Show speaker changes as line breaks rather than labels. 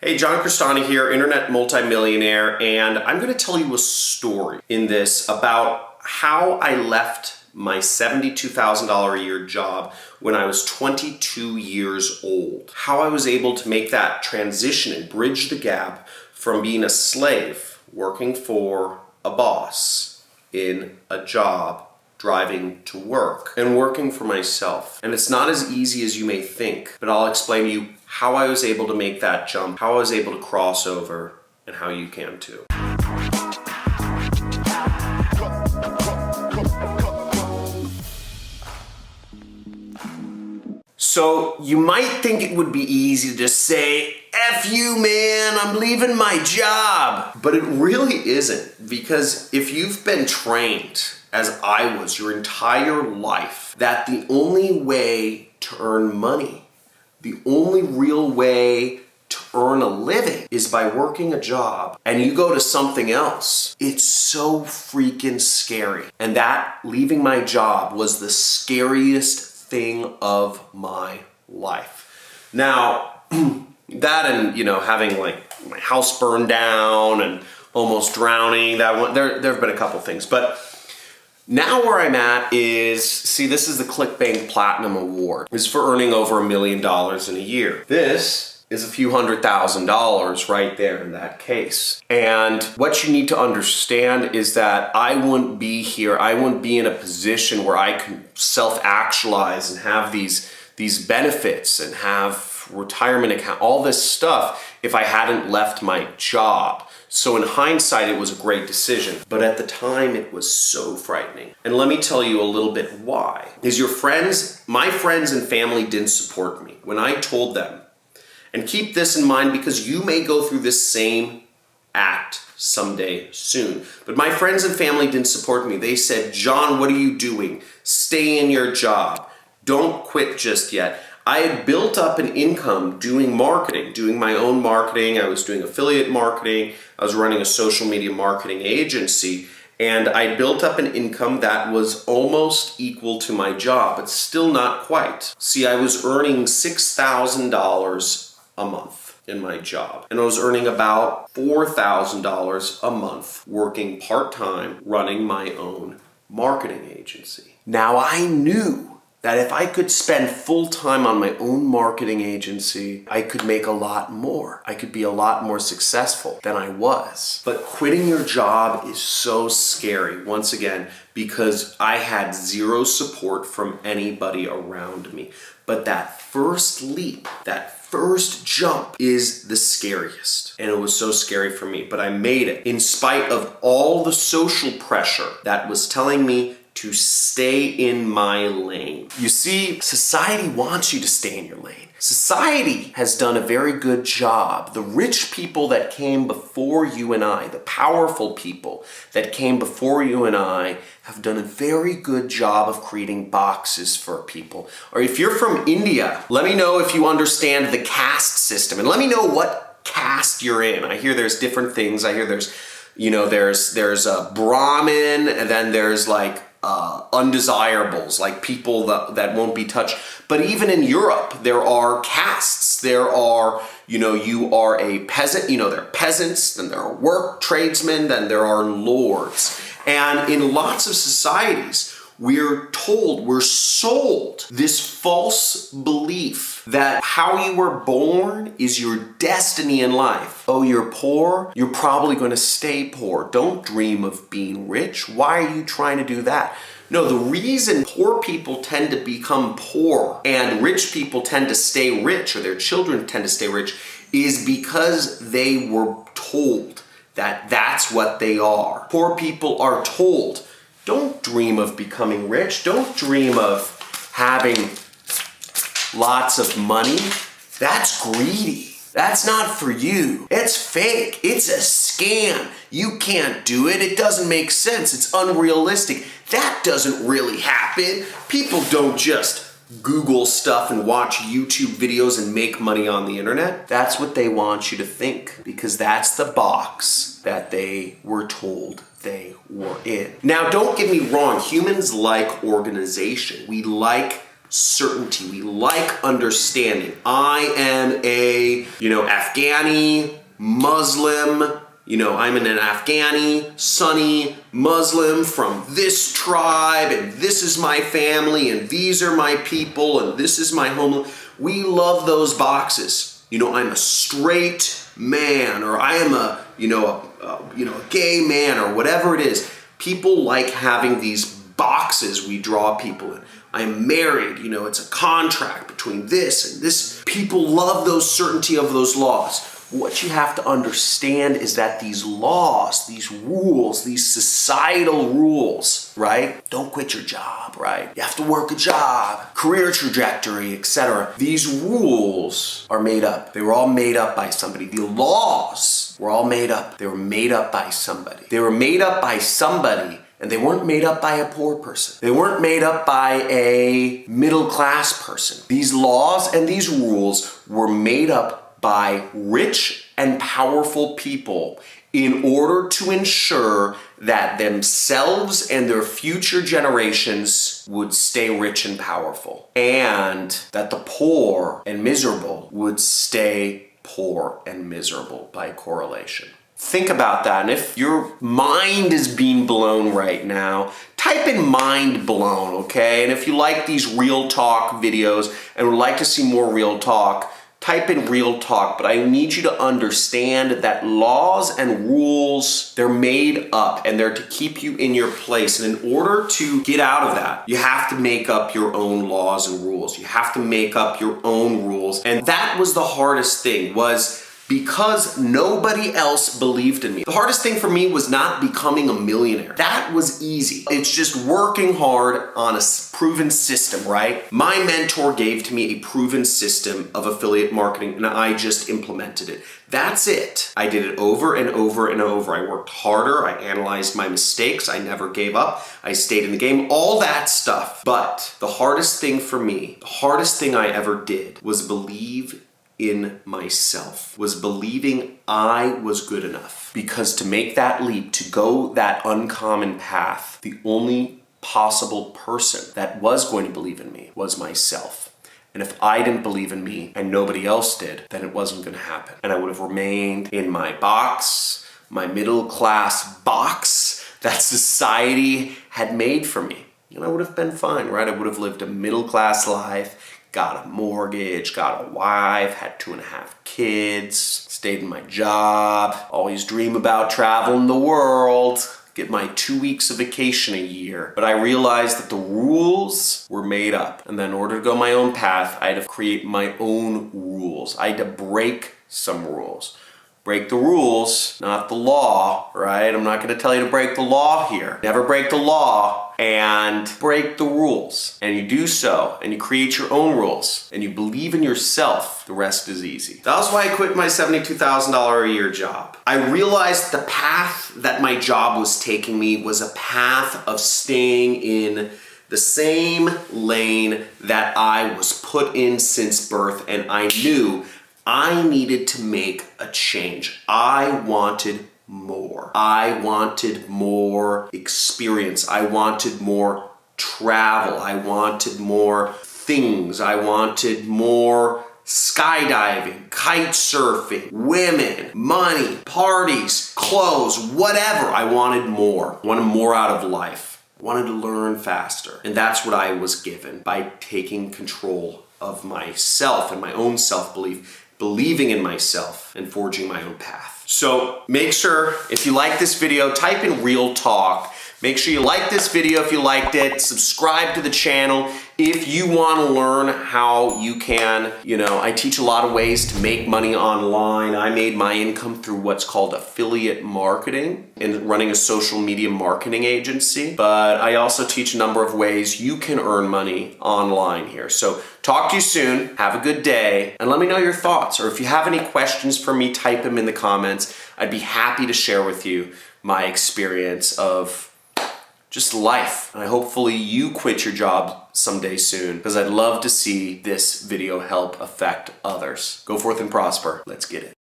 Hey, John Crestani here, internet multimillionaire, and I'm going to tell you a story in this about how I left my $72,000 a year job when I was 22 years old. How I was able to make that transition and bridge the gap from being a slave, working for a boss in a job, driving to work, and working for myself. And it's not as easy as you may think, but I'll explain to you how I was able to make that jump, how I was able to cross over, and how you can too. So you might think it would be easy to just say, F you, man, I'm leaving my job. But it really isn't, because if you've been trained, as I was your entire life, that the only way to earn money, the only real way to earn a living is by working a job, and you go to something else, it's so freaking scary. And that leaving my job was the scariest thing of my life. Now, that and, having like my house burned down and almost drowning, there have been a couple things, but now where I'm at is, this is the ClickBank Platinum Award. It's for earning over $1 million in a year. This is a few $100,000 right there in that case. And what you need to understand is that I wouldn't be here, I wouldn't be in a position where I can self-actualize and have these benefits and have retirement account, all this stuff, if I hadn't left my job. So in hindsight, it was a great decision, but at the time it was so frightening. And let me tell you a little bit why. Is my friends and family didn't support me when I told them, and keep this in mind because you may go through this same act someday soon. But my friends and family didn't support me. They said, John, what are you doing? Stay in your job. Don't quit just yet. I had built up an income doing marketing, doing my own marketing. I was doing affiliate marketing. I was running a social media marketing agency, and I built up an income that was almost equal to my job, but still not quite. See, I was earning $6,000 a month in my job, and I was earning about $4,000 a month working part-time running my own marketing agency. Now I knew that if I could spend full time on my own marketing agency, I could make a lot more. I could be a lot more successful than I was. But quitting your job is so scary, once again, because I had zero support from anybody around me. But that first leap, that first jump is the scariest. And it was so scary for me, but I made it in spite of all the social pressure that was telling me to stay in my lane. You see, society wants you to stay in your lane. Society has done a very good job. The rich people that came before you and I, the powerful people that came before you and I, have done a very good job of creating boxes for people. Or if you're from India, let me know if you understand the caste system, and let me know what caste you're in. I hear there's different things. I hear there's a Brahmin, and then there's like undesirables, like people that won't be touched. But even in Europe, there are castes. There are, you are a peasant, there are peasants, then there are work tradesmen, then there are lords. And in lots of societies, we're sold this false belief that how you were born is your destiny in life. Oh, you're poor? You're probably going to stay poor. Don't dream of being rich. Why are you trying to do that? No, the reason poor people tend to become poor and rich people tend to stay rich, or their children tend to stay rich, is because they were told that that's what they are. Poor people are told, don't dream of becoming rich. Don't dream of having lots of money. That's greedy. That's not for you. It's fake. It's a scam. You can't do it. It doesn't make sense. It's unrealistic. That doesn't really happen. People don't just Google stuff and watch YouTube videos and make money on the internet. That's what they want you to think, because that's the box that they were told they were in. Now, don't get me wrong. Humans like organization. We like certainty. We like understanding. I am a, Afghani, Muslim, I'm an Afghani, Sunni, Muslim from this tribe, and this is my family, and these are my people, and this is my home. We love those boxes. I'm a straight man, or I am a gay man, or whatever it is. People like having these boxes we draw people in. I'm married, it's a contract between this and this. People love those certainty of those laws. What you have to understand is that these laws, these rules, these societal rules, right? Don't quit your job, right? You have to work a job, career trajectory, etc. These rules are made up. They were all made up by somebody. The laws were all made up. They were made up by somebody. They were made up by somebody, and they weren't made up by a poor person. They weren't made up by a middle-class person. These laws and these rules were made up by rich and powerful people in order to ensure that themselves and their future generations would stay rich and powerful, and that the poor and miserable would stay poor and miserable by correlation. Think about that, and if your mind is being blown right now, type in mind blown, okay? And if you like these real talk videos and would like to see more real talk, type in real talk. But I need you to understand that laws and rules, they're made up and they're to keep you in your place. And in order to get out of that, you have to make up your own laws and rules. You have to make up your own rules. And that was the hardest thing, was because nobody else believed in me. The hardest thing for me was not becoming a millionaire. That was easy. It's just working hard on a proven system, right? My mentor gave to me a proven system of affiliate marketing, and I just implemented it. That's it. I did it over and over and over. I worked harder. I analyzed my mistakes. I never gave up. I stayed in the game, all that stuff. But the hardest thing for me, the hardest thing I ever did was believe in myself, was believing I was good enough. Because to make that leap, to go that uncommon path, the only possible person that was going to believe in me was myself. And if I didn't believe in me and nobody else did, then it wasn't going to happen. And I would have remained in my box, my middle class box that society had made for me. And I would have been fine, right? I would have lived a middle class life, got a mortgage, got a wife, had 2.5 kids, stayed in my job, always dream about traveling the world, get my 2 weeks of vacation a year. But I realized that the rules were made up. And then in order to go my own path, I had to create my own rules. I had to break some rules. Break the rules, not the law, right? I'm not going to tell you to break the law here. Never break the law, and break the rules. And you do so, and you create your own rules, and you believe in yourself. The rest is easy. That was why I quit my $72,000 a year job. I realized the path that my job was taking me was a path of staying in the same lane that I was put in since birth, and I knew I needed to make a change. I wanted more. I wanted more experience. I wanted more travel. I wanted more things. I wanted more skydiving, kite surfing, women, money, parties, clothes, whatever. I wanted more. I wanted more out of life. I wanted to learn faster. And that's what I was given by taking control of myself and my own self-belief, believing in myself and forging my own path. So make sure, if you like this video, type in real talk. Make sure you like this video if you liked it. Subscribe to the channel if you want to learn how you can, I teach a lot of ways to make money online. I made my income through what's called affiliate marketing and running a social media marketing agency. But I also teach a number of ways you can earn money online here. So talk to you soon. Have a good day. And let me know your thoughts. Or if you have any questions for me, type them in the comments. I'd be happy to share with you my experience of just life. And hopefully you quit your job someday soon, because I'd love to see this video help affect others. Go forth and prosper. Let's get it.